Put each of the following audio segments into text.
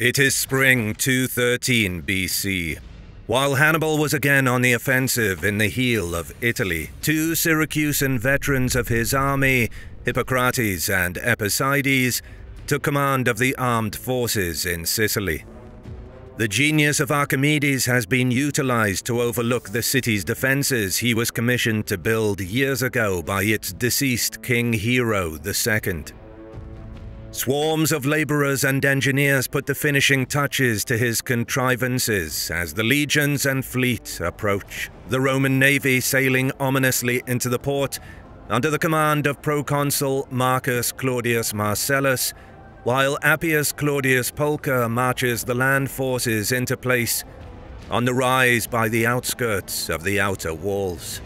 It is spring 213 BC. While Hannibal was again on the offensive in the heel of Italy, two Syracusan veterans of his army, Hippocrates and Epicides, took command of the armed forces in Sicily. The genius of Archimedes has been utilized to overlook the city's defenses he was commissioned to build years ago by its deceased King Hero II. Swarms of laborers and engineers put the finishing touches to his contrivances as the legions and fleet approach, the Roman navy sailing ominously into the port under the command of proconsul Marcus Claudius Marcellus, while Appius Claudius Pulcher marches the land forces into place on the rise by the outskirts of the outer walls.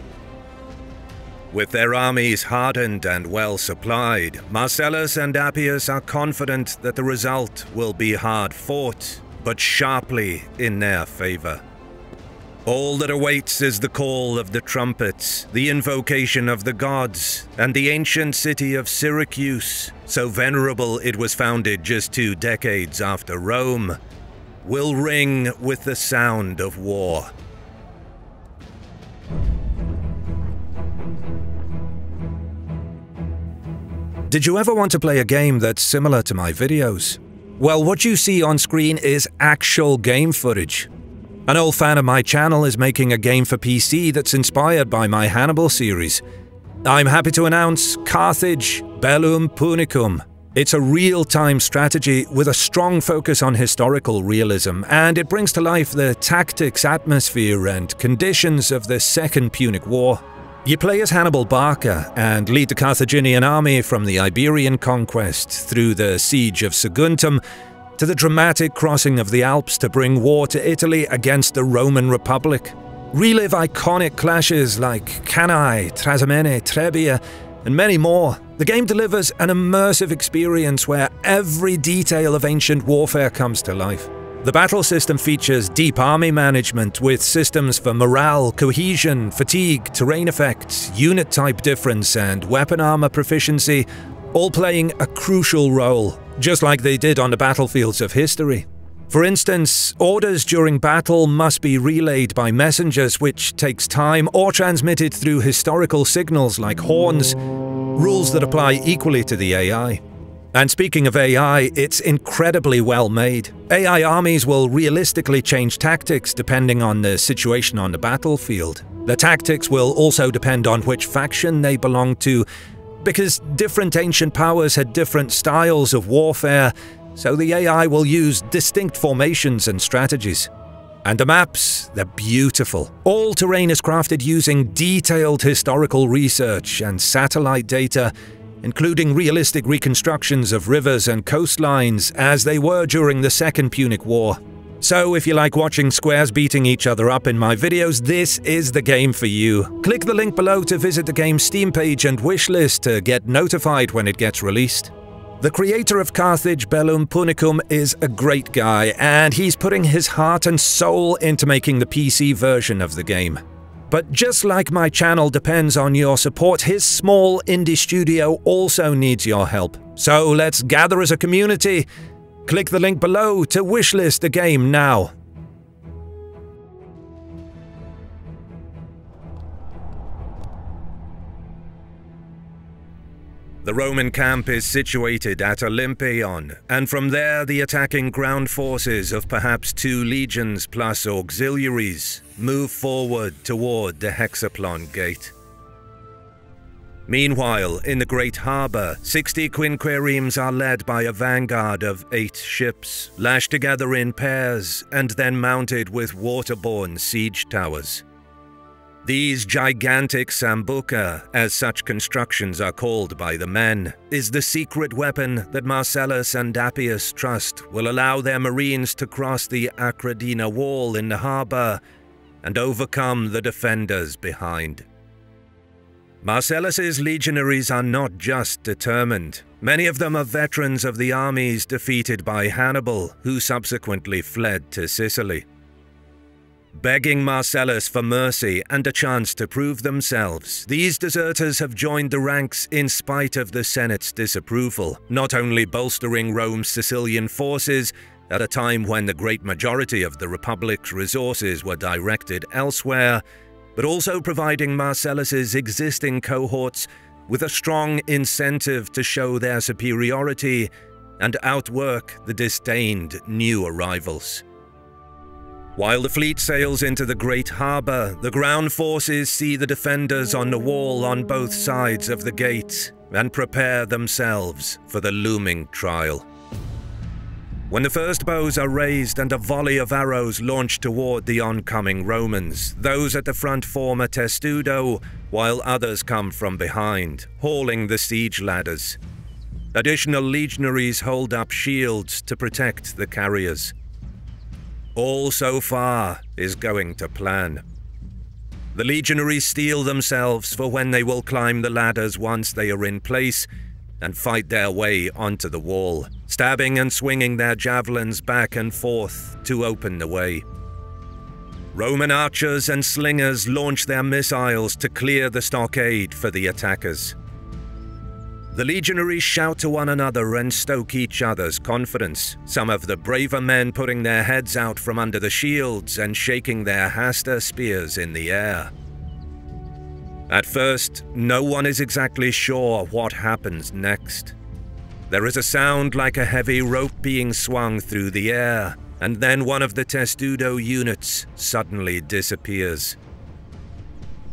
With their armies hardened and well supplied, Marcellus and Appius are confident that the result will be hard fought, but sharply in their favor. All that awaits is the call of the trumpets, the invocation of the gods, and the ancient city of Syracuse, so venerable it was founded just 2 decades after Rome, will ring with the sound of war. Did you ever want to play a game that's similar to my videos? Well, what you see on screen is actual game footage. An old fan of my channel is making a game for PC that's inspired by my Hannibal series. I'm happy to announce Carthage Bellum Punicum. It's a real-time strategy with a strong focus on historical realism, and it brings to life the tactics, atmosphere, and conditions of the Second Punic War. You play as Hannibal Barca and lead the Carthaginian army from the Iberian conquest through the siege of Saguntum to the dramatic crossing of the Alps to bring war to Italy against the Roman Republic. Relive iconic clashes like Cannae, Trasimene, Trebia, and many more. The game delivers an immersive experience where every detail of ancient warfare comes to life. The battle system features deep army management with systems for morale, cohesion, fatigue, terrain effects, unit type difference, and weapon armor proficiency, all playing a crucial role, just like they did on the battlefields of history. For instance, orders during battle must be relayed by messengers, which takes time, or transmitted through historical signals like horns, rules that apply equally to the AI. And speaking of AI, it's incredibly well made. AI armies will realistically change tactics depending on the situation on the battlefield. The tactics will also depend on which faction they belong to, because different ancient powers had different styles of warfare, so the AI will use distinct formations and strategies. And the maps, they're beautiful. All terrain is crafted using detailed historical research and satellite data, including realistic reconstructions of rivers and coastlines as they were during the Second Punic War. So if you like watching squares beating each other up in my videos, this is the game for you. Click the link below to visit the game's Steam page and wishlist to get notified when it gets released. The creator of Carthage Bellum Punicum is a great guy, and he's putting his heart and soul into making the PC version of the game. But just like my channel depends on your support, his small indie studio also needs your help. So let's gather as a community. Click the link below to wishlist the game now. The Roman camp is situated at Olympeion, and from there the attacking ground forces of perhaps 2 legions plus auxiliaries move forward toward the Hexaplon Gate. Meanwhile, in the Great Harbour, 60 quinqueremes are led by a vanguard of 8 ships, lashed together in pairs and then mounted with waterborne siege towers. These gigantic sambuca, as such constructions are called by the men, is the secret weapon that Marcellus and Appius trust will allow their marines to cross the Acradina wall in the harbour and overcome the defenders behind. Marcellus's legionaries are not just determined. Many of them are veterans of the armies defeated by Hannibal, who subsequently fled to Sicily. Begging Marcellus for mercy and a chance to prove themselves, these deserters have joined the ranks in spite of the Senate's disapproval, not only bolstering Rome's Sicilian forces, at a time when the great majority of the Republic's resources were directed elsewhere, but also providing Marcellus's existing cohorts with a strong incentive to show their superiority and outwork the disdained new arrivals. While the fleet sails into the great harbour, the ground forces see the defenders on the wall on both sides of the gate and prepare themselves for the looming trial. When the first bows are raised and a volley of arrows launched toward the oncoming Romans, those at the front form a testudo, while others come from behind, hauling the siege ladders. Additional legionaries hold up shields to protect the carriers. All so far is going to plan. The legionaries steel themselves for when they will climb the ladders once they are in place and fight their way onto the wall, stabbing and swinging their javelins back and forth to open the way. Roman archers and slingers launch their missiles to clear the stockade for the attackers. The legionaries shout to one another and stoke each other's confidence, some of the braver men putting their heads out from under the shields and shaking their hasta spears in the air. At first, no one is exactly sure what happens next. There is a sound like a heavy rope being swung through the air, and then one of the testudo units suddenly disappears.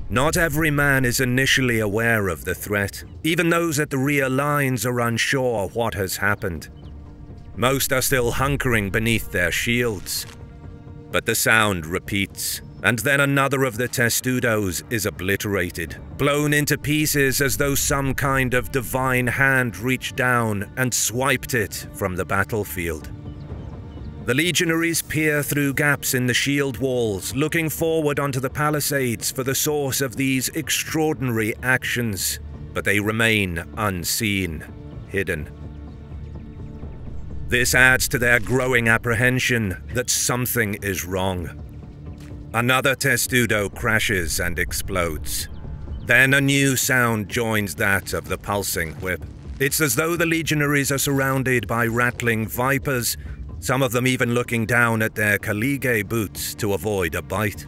Not every man is initially aware of the threat. Even those at the rear lines are unsure what has happened. Most are still hunkering beneath their shields. But the sound repeats, and then another of the testudos is obliterated, blown into pieces as though some kind of divine hand reached down and swiped it from the battlefield. The legionaries peer through gaps in the shield walls, looking forward onto the palisades for the source of these extraordinary actions, but they remain unseen, hidden. This adds to their growing apprehension that something is wrong. Another testudo crashes and explodes. Then a new sound joins that of the pulsing whip. It's as though the legionaries are surrounded by rattling vipers, some of them even looking down at their collegae boots to avoid a bite.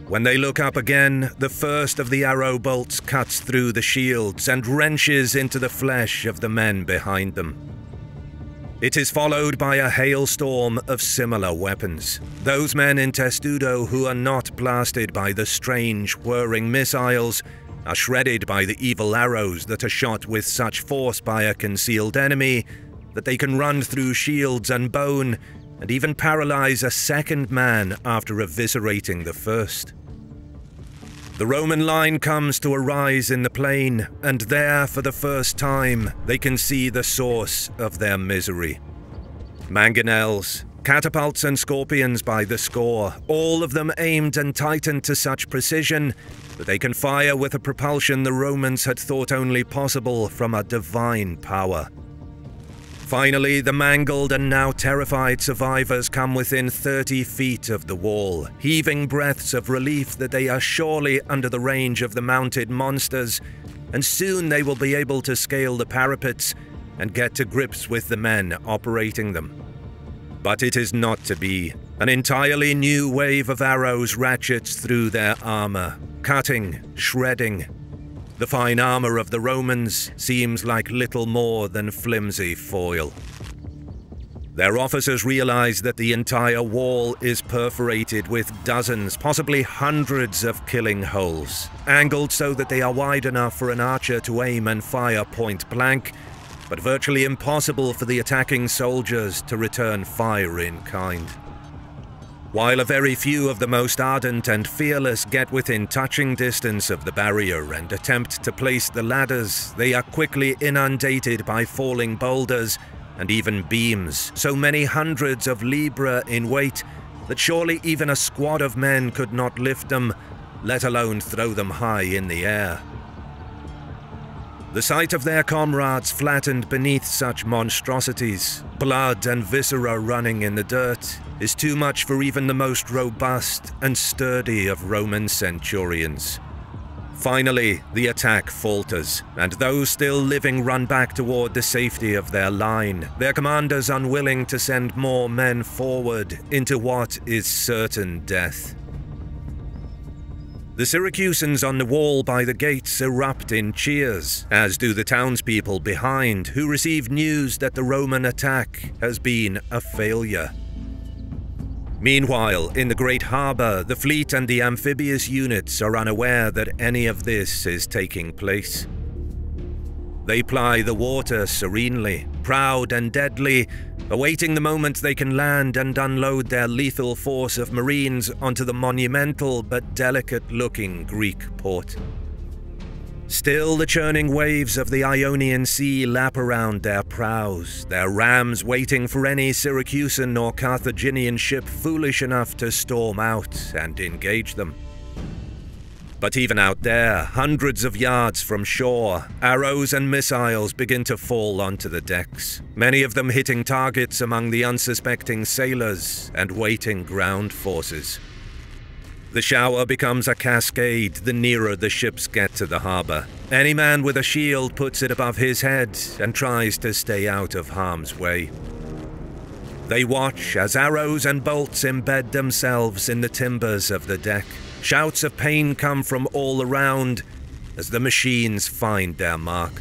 When they look up again, the first of the arrow bolts cuts through the shields and wrenches into the flesh of the men behind them. It is followed by a hailstorm of similar weapons. Those men in testudo who are not blasted by the strange, whirring missiles are shredded by the evil arrows that are shot with such force by a concealed enemy that they can run through shields and bone and even paralyze a second man after eviscerating the first. The Roman line comes to a rise in the plain, and there, for the first time, they can see the source of their misery. Mangonels, catapults and scorpions by the score, all of them aimed and tightened to such precision that they can fire with a propulsion the Romans had thought only possible from a divine power. Finally, the mangled and now terrified survivors come within 30 feet of the wall, heaving breaths of relief that they are surely under the range of the mounted monsters, and soon they will be able to scale the parapets and get to grips with the men operating them. But it is not to be. An entirely new wave of arrows ratchets through their armor, cutting, shredding. The fine armor of the Romans seems like little more than flimsy foil. Their officers realize that the entire wall is perforated with dozens, possibly hundreds of killing holes, angled so that they are wide enough for an archer to aim and fire point blank, but virtually impossible for the attacking soldiers to return fire in kind. While a very few of the most ardent and fearless get within touching distance of the barrier and attempt to place the ladders, they are quickly inundated by falling boulders and even beams, so many hundreds of libra in weight that surely even a squad of men could not lift them, let alone throw them high in the air. The sight of their comrades flattened beneath such monstrosities, blood and viscera running in the dirt, is too much for even the most robust and sturdy of Roman centurions. Finally, the attack falters, and those still living run back toward the safety of their line, their commanders unwilling to send more men forward into what is certain death. The Syracusans on the wall by the gates erupt in cheers, as do the townspeople behind, who receive news that the Roman attack has been a failure. Meanwhile, in the great harbour, the fleet and the amphibious units are unaware that any of this is taking place. They ply the water serenely, proud and deadly, awaiting the moment they can land and unload their lethal force of marines onto the monumental but delicate-looking Greek port. Still, the churning waves of the Ionian Sea lap around their prows, their rams waiting for any Syracusan or Carthaginian ship foolish enough to storm out and engage them. But even out there, hundreds of yards from shore, arrows and missiles begin to fall onto the decks, many of them hitting targets among the unsuspecting sailors and waiting ground forces. The shower becomes a cascade the nearer the ships get to the harbour. Any man with a shield puts it above his head and tries to stay out of harm's way. They watch as arrows and bolts embed themselves in the timbers of the deck. Shouts of pain come from all around as the machines find their mark.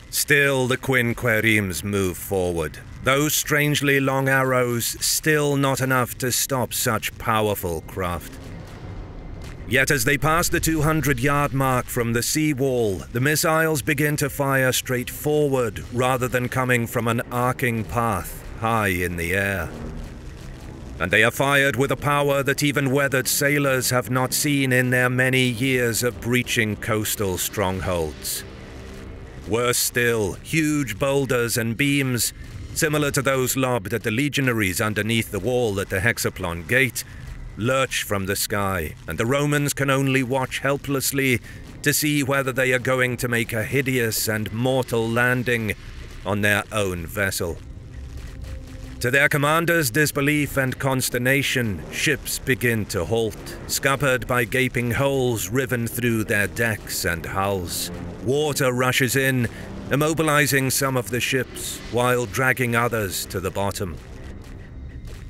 Still, the quinqueremes move forward. Those strangely long arrows still not enough to stop such powerful craft. Yet as they pass the 200-yard mark from the seawall, the missiles begin to fire straight forward rather than coming from an arcing path high in the air. And they are fired with a power that even weathered sailors have not seen in their many years of breaching coastal strongholds. Worse still, huge boulders and beams, similar to those lobbed at the legionaries underneath the wall at the Hexaplon Gate, lurch from the sky, and the Romans can only watch helplessly to see whether they are going to make a hideous and mortal landing on their own vessel. To their commanders' disbelief and consternation, ships begin to halt, scuppered by gaping holes riven through their decks and hulls. Water rushes in, immobilizing some of the ships, while dragging others to the bottom.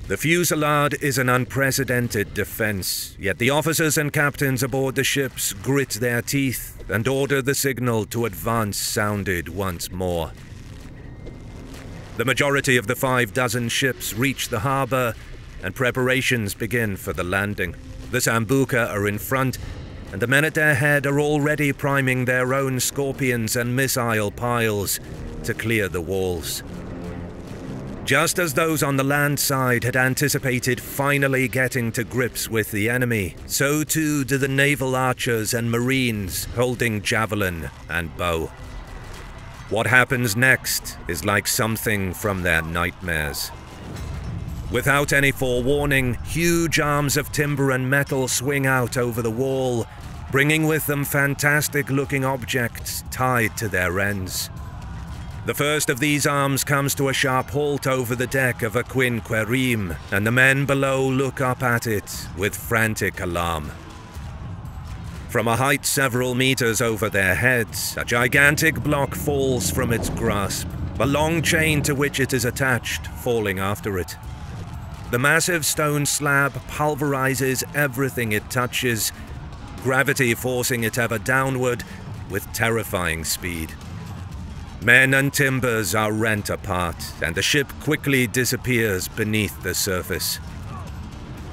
The fusillade is an unprecedented defense, yet the officers and captains aboard the ships grit their teeth and order the signal to advance sounded once more. The majority of the 6 ships reach the harbour, and preparations begin for the landing. The Sambuca are in front, and the men at their head are already priming their own scorpions and missile piles to clear the walls. Just as those on the land side had anticipated finally getting to grips with the enemy, so too do the naval archers and marines holding javelin and bow. What happens next is like something from their nightmares. Without any forewarning, huge arms of timber and metal swing out over the wall, bringing with them fantastic-looking objects tied to their ends. The first of these arms comes to a sharp halt over the deck of a quinquereme, and the men below look up at it with frantic alarm. From a height several meters over their heads, a gigantic block falls from its grasp, a long chain to which it is attached falling after it. The massive stone slab pulverizes everything it touches, gravity forcing it ever downward with terrifying speed. Men and timbers are rent apart, and the ship quickly disappears beneath the surface.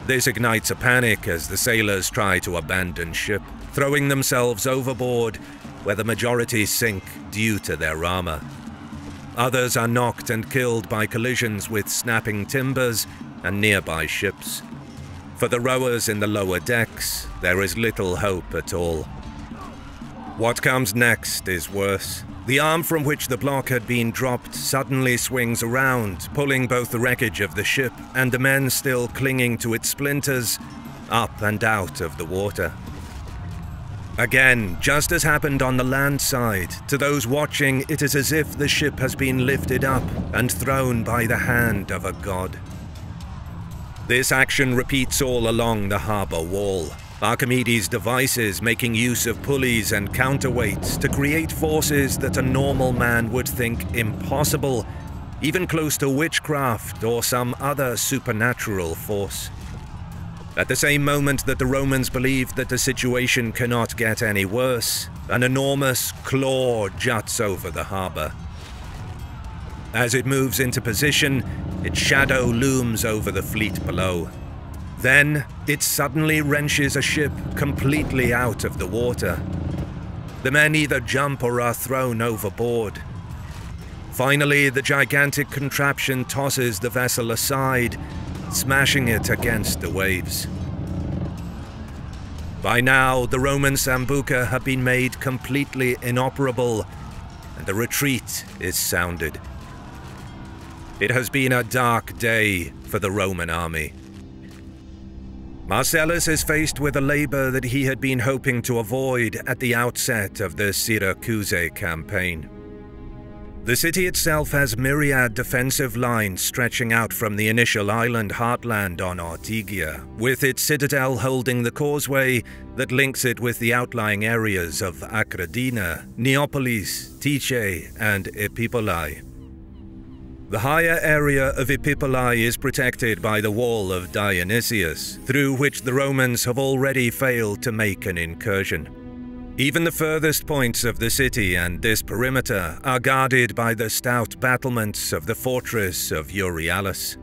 This ignites a panic as the sailors try to abandon ship, throwing themselves overboard, where the majority sink due to their armor. Others are knocked and killed by collisions with snapping timbers and nearby ships. For the rowers in the lower decks, there is little hope at all. What comes next is worse. The arm from which the block had been dropped suddenly swings around, pulling both the wreckage of the ship and the men still clinging to its splinters up and out of the water. Again, just as happened on the land side, to those watching it is as if the ship has been lifted up and thrown by the hand of a god. This action repeats all along the harbour wall. Archimedes' devices making use of pulleys and counterweights to create forces that a normal man would think impossible, even close to witchcraft or some other supernatural force. At the same moment that the Romans believed that the situation cannot get any worse, an enormous claw juts over the harbor. As it moves into position, its shadow looms over the fleet below. Then, it suddenly wrenches a ship completely out of the water. The men either jump or are thrown overboard. Finally, the gigantic contraption tosses the vessel aside, smashing it against the waves. By now, the Roman Sambuca have been made completely inoperable, and the retreat is sounded. It has been a dark day for the Roman army. Marcellus is faced with a labor that he had been hoping to avoid at the outset of the Syracuse campaign. The city itself has myriad defensive lines stretching out from the initial island heartland on Ortygia, with its citadel holding the causeway that links it with the outlying areas of Acradina, Neapolis, Tyche, and Epipolae. The higher area of Epipolae is protected by the Wall of Dionysius, through which the Romans have already failed to make an incursion. Even the furthest points of the city and this perimeter are guarded by the stout battlements of the fortress of Euryalus.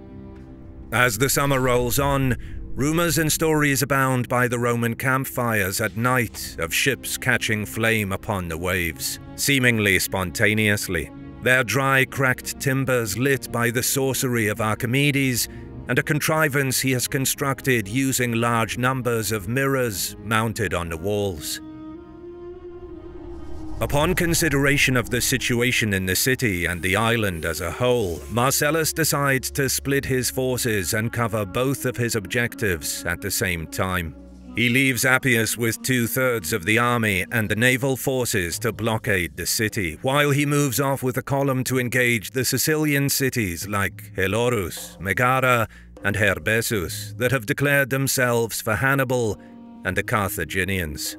As the summer rolls on, rumors and stories abound by the Roman campfires at night of ships catching flame upon the waves, seemingly spontaneously. Their dry, cracked timbers lit by the sorcery of Archimedes and a contrivance he has constructed using large numbers of mirrors mounted on the walls. Upon consideration of the situation in the city and the island as a whole, Marcellus decides to split his forces and cover both of his objectives at the same time. He leaves Appius with 2/3 of the army and the naval forces to blockade the city, while he moves off with a column to engage the Sicilian cities like Helorus, Megara, and Herbesus that have declared themselves for Hannibal and the Carthaginians.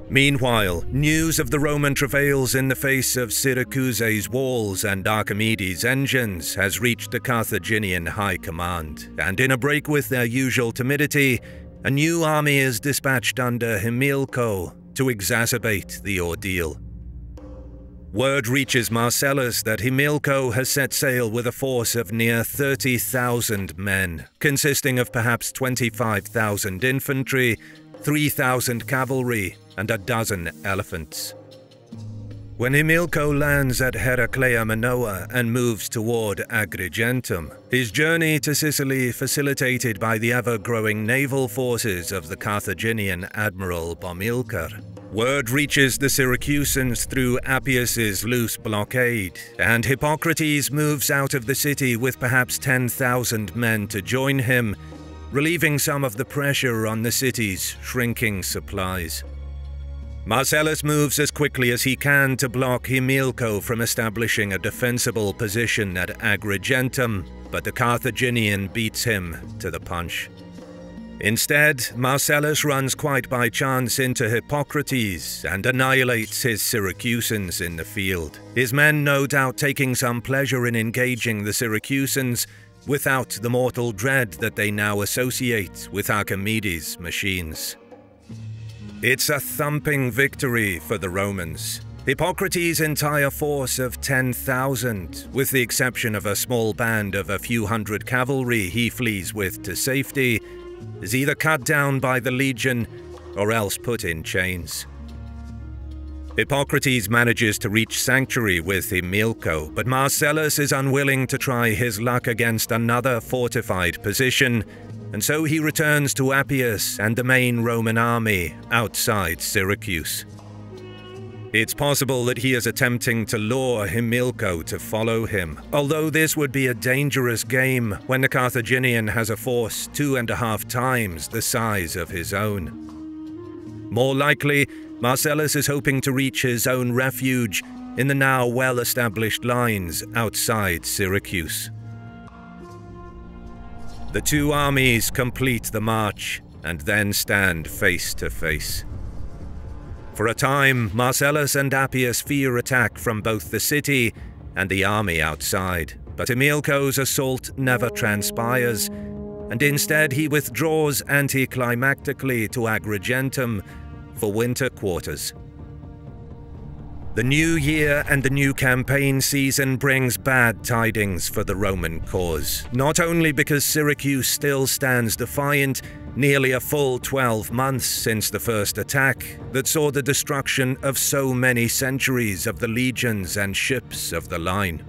Meanwhile, news of the Roman travails in the face of Syracuse's walls and Archimedes' engines has reached the Carthaginian high command, and in a break with their usual timidity, a new army is dispatched under Himilco to exacerbate the ordeal. Word reaches Marcellus that Himilco has set sail with a force of near 30,000 men, consisting of perhaps 25,000 infantry, 3,000 cavalry, and a dozen elephants. When Himilco lands at Heraclea Minoa and moves toward Agrigentum, his journey to Sicily facilitated by the ever-growing naval forces of the Carthaginian admiral Bomilcar. Word reaches the Syracusans through Appius's loose blockade, and Hippocrates moves out of the city with perhaps 10,000 men to join him, relieving some of the pressure on the city's shrinking supplies. Marcellus moves as quickly as he can to block Himilco from establishing a defensible position at Agrigentum, but the Carthaginian beats him to the punch. Instead, Marcellus runs quite by chance into Hippocrates and annihilates his Syracusans in the field, his men no doubt taking some pleasure in engaging the Syracusans without the mortal dread that they now associate with Archimedes' machines. It's a thumping victory for the Romans. Hippocrates' entire force of 10,000, with the exception of a small band of a few hundred cavalry he flees with to safety, is either cut down by the legion or else put in chains. Hippocrates manages to reach sanctuary with Himilco, but Marcellus is unwilling to try his luck against another fortified position, and so he returns to Appius and the main Roman army outside Syracuse. It's possible that he is attempting to lure Himilco to follow him, although this would be a dangerous game when the Carthaginian has a force 2.5 times the size of his own. More likely, Marcellus is hoping to reach his own refuge in the now well-established lines outside Syracuse. The two armies complete the march, and then stand face to face. For a time, Marcellus and Appius fear attack from both the city and the army outside, but Himilco's assault never transpires, and instead he withdraws anticlimactically to Agrigentum for winter quarters. The new year and the new campaign season brings bad tidings for the Roman cause, not only because Syracuse still stands defiant, nearly a full 12 months since the first attack that saw the destruction of so many centuries of the legions and ships of the line.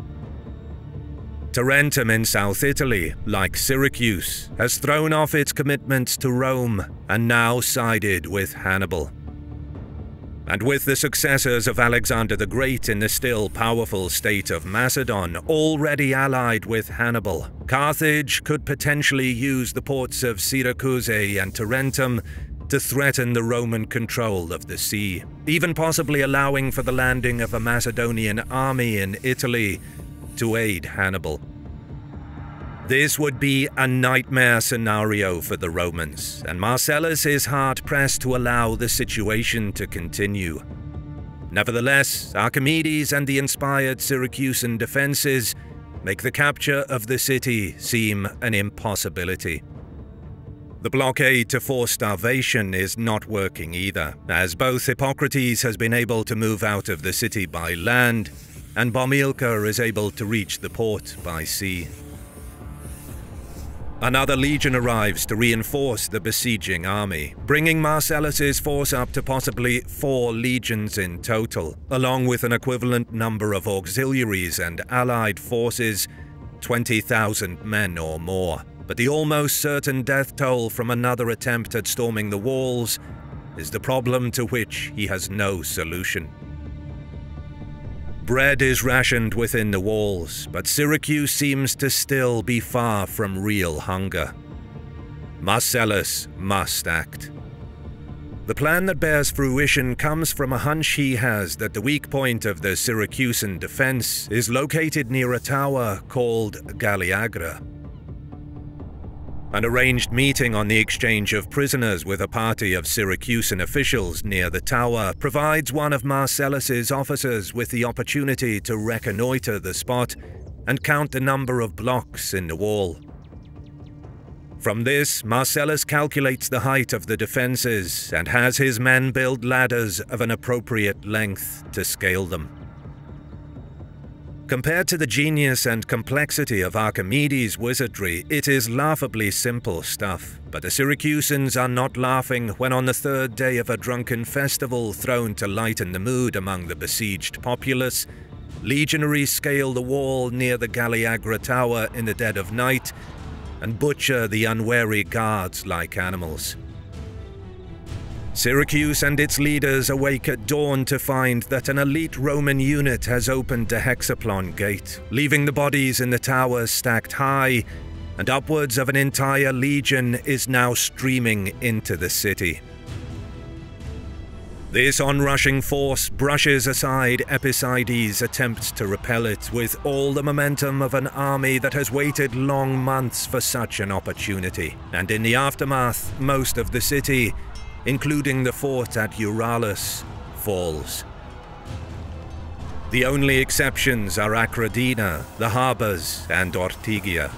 Tarentum in South Italy, like Syracuse, has thrown off its commitments to Rome and now sided with Hannibal. And with the successors of Alexander the Great in the still powerful state of Macedon already allied with Hannibal, Carthage could potentially use the ports of Syracuse and Tarentum to threaten the Roman control of the sea, even possibly allowing for the landing of a Macedonian army in Italy to aid Hannibal. This would be a nightmare scenario for the Romans, and Marcellus is hard-pressed to allow the situation to continue. Nevertheless, Archimedes and the inspired Syracusan defenses make the capture of the city seem an impossibility. The blockade to force starvation is not working either, as both Hippocrates has been able to move out of the city by land, and Bomilcar is able to reach the port by sea. Another legion arrives to reinforce the besieging army, bringing Marcellus's force up to possibly 4 legions in total, along with an equivalent number of auxiliaries and allied forces, 20,000 men or more. But the almost certain death toll from another attempt at storming the walls is the problem to which he has no solution. Bread is rationed within the walls, but Syracuse seems to still be far from real hunger. Marcellus must act. The plan that bears fruition comes from a hunch he has that the weak point of the Syracusan defense is located near a tower called Galliagra. An arranged meeting on the exchange of prisoners with a party of Syracusan officials near the tower provides one of Marcellus's officers with the opportunity to reconnoiter the spot and count the number of blocks in the wall. From this, Marcellus calculates the height of the defenses and has his men build ladders of an appropriate length to scale them. Compared to the genius and complexity of Archimedes' wizardry, it is laughably simple stuff, but the Syracusans are not laughing when on the 3rd day of a drunken festival thrown to lighten the mood among the besieged populace, legionaries scale the wall near the Galliagra tower in the dead of night and butcher the unwary guards like animals. Syracuse and its leaders awake at dawn to find that an elite Roman unit has opened the Hexaplon gate, leaving the bodies in the towers stacked high, and upwards of an entire legion is now streaming into the city. This onrushing force brushes aside Epicydes' attempts to repel it with all the momentum of an army that has waited long months for such an opportunity, and in the aftermath, most of the city, including the fort at Euralus, falls. The only exceptions are Acradina, the harbours, and Ortygia.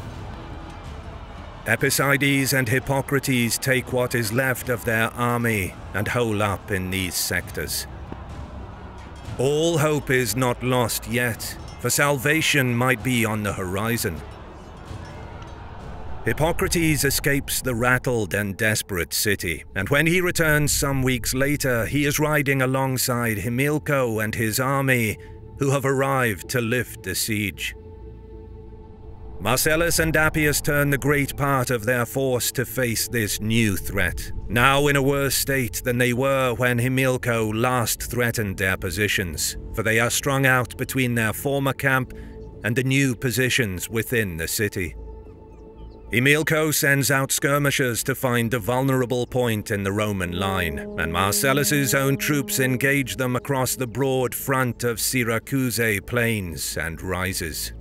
Epicydes and Hippocrates take what is left of their army and hole up in these sectors. All hope is not lost yet, for salvation might be on the horizon. Hippocrates escapes the rattled and desperate city, and when he returns some weeks later, he is riding alongside Himilco and his army, who have arrived to lift the siege. Marcellus and Appius turn the great part of their force to face this new threat, now in a worse state than they were when Himilco last threatened their positions, for they are strung out between their former camp and the new positions within the city. Himilco sends out skirmishers to find a vulnerable point in the Roman line, and Marcellus's own troops engage them across the broad front of Syracuse plains and rises.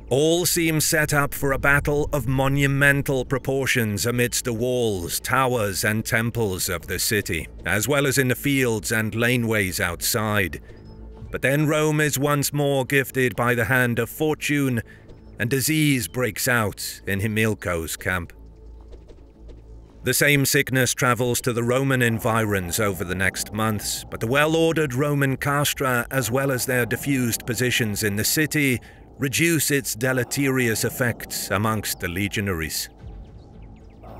All seem set up for a battle of monumental proportions amidst the walls, towers, and temples of the city, as well as in the fields and laneways outside. But then Rome is once more gifted by the hand of fortune, and disease breaks out in Himilco's camp. The same sickness travels to the Roman environs over the next months, but the well-ordered Roman castra, as well as their diffused positions in the city, reduce its deleterious effects amongst the legionaries.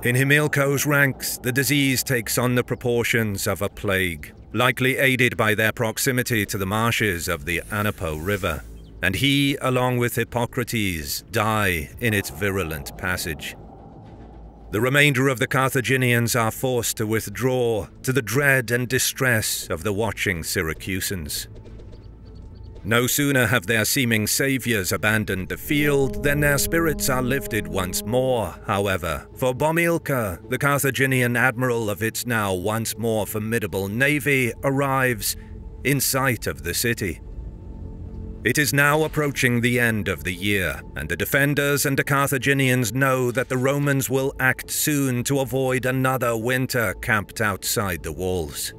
In Himilco's ranks, the disease takes on the proportions of a plague, likely aided by their proximity to the marshes of the Anapo River, and he, along with Hippocrates, die in its virulent passage. The remainder of the Carthaginians are forced to withdraw, to the dread and distress of the watching Syracusans. No sooner have their seeming saviors abandoned the field than their spirits are lifted once more, however, for Bomilcar, the Carthaginian admiral of its now once more formidable navy, arrives in sight of the city. It is now approaching the end of the year, and the defenders and the Carthaginians know that the Romans will act soon to avoid another winter camped outside the walls.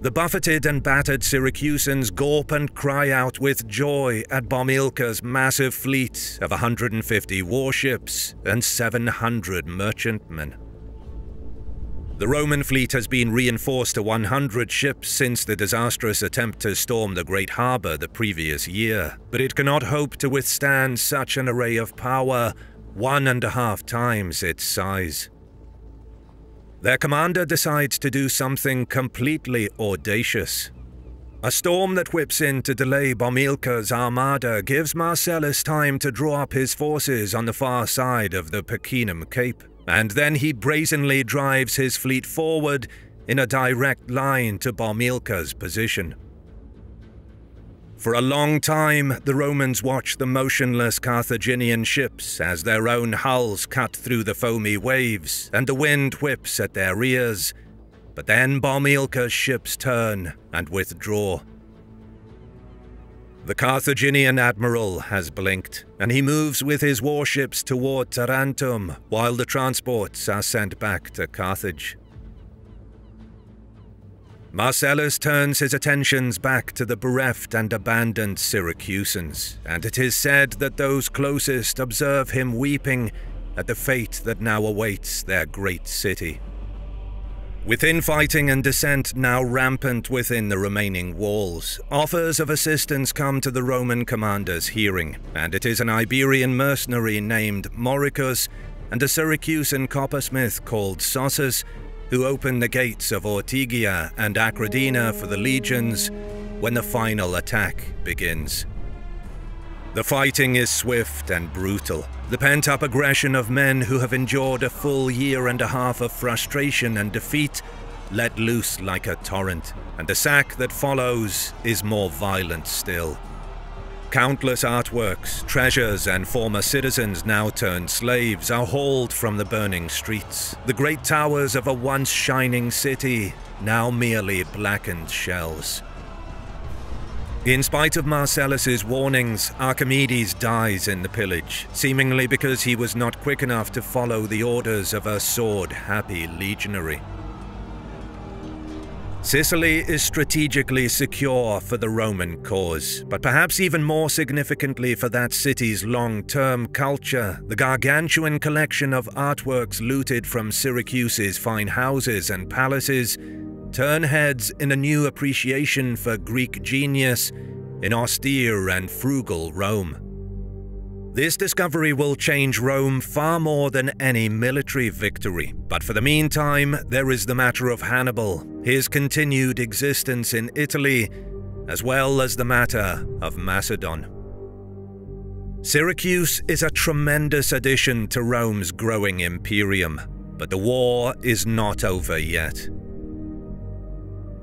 The buffeted and battered Syracusans gawp and cry out with joy at Bomilcar's massive fleet of 150 warships and 700 merchantmen. The Roman fleet has been reinforced to 100 ships since the disastrous attempt to storm the Great Harbour the previous year, but it cannot hope to withstand such an array of power, 1.5 times its size. Their commander decides to do something completely audacious. A storm that whips in to delay Bomilcar's armada gives Marcellus time to draw up his forces on the far side of the Pacinum Cape, and then he brazenly drives his fleet forward in a direct line to Bomilcar's position. For a long time, the Romans watched the motionless Carthaginian ships as their own hulls cut through the foamy waves and the wind whips at their rears. But then Bomilcar's ships turn and withdraw. The Carthaginian admiral has blinked, and he moves with his warships toward Tarentum while the transports are sent back to Carthage. Marcellus turns his attentions back to the bereft and abandoned Syracusans, and it is said that those closest observe him weeping at the fate that now awaits their great city. With infighting and dissent now rampant within the remaining walls, offers of assistance come to the Roman commander's hearing, and it is an Iberian mercenary named Mauricus and a Syracusan coppersmith called Sossus who open the gates of Ortygia and Acradina for the legions when the final attack begins. The fighting is swift and brutal, the pent-up aggression of men who have endured a full 1.5 years of frustration and defeat let loose like a torrent, and the sack that follows is more violent still. Countless artworks, treasures, and former citizens now turned slaves are hauled from the burning streets, the great towers of a once shining city now merely blackened shells. In spite of Marcellus's warnings, Archimedes dies in the pillage, seemingly because he was not quick enough to follow the orders of a sword-happy legionary. Sicily is strategically secure for the Roman cause, but perhaps even more significantly for that city's long-term culture, the gargantuan collection of artworks looted from Syracuse's fine houses and palaces turn heads in a new appreciation for Greek genius in austere and frugal Rome. This discovery will change Rome far more than any military victory, but for the meantime, there is the matter of Hannibal, his continued existence in Italy, as well as the matter of Macedon. Syracuse is a tremendous addition to Rome's growing imperium, but the war is not over yet.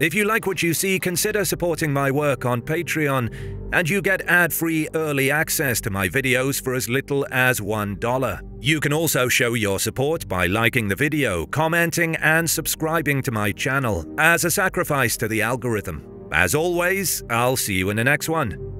If you like what you see, consider supporting my work on Patreon, and you get ad-free early access to my videos for as little as $1. You can also show your support by liking the video, commenting, and subscribing to my channel as a sacrifice to the algorithm. As always, I'll see you in the next one.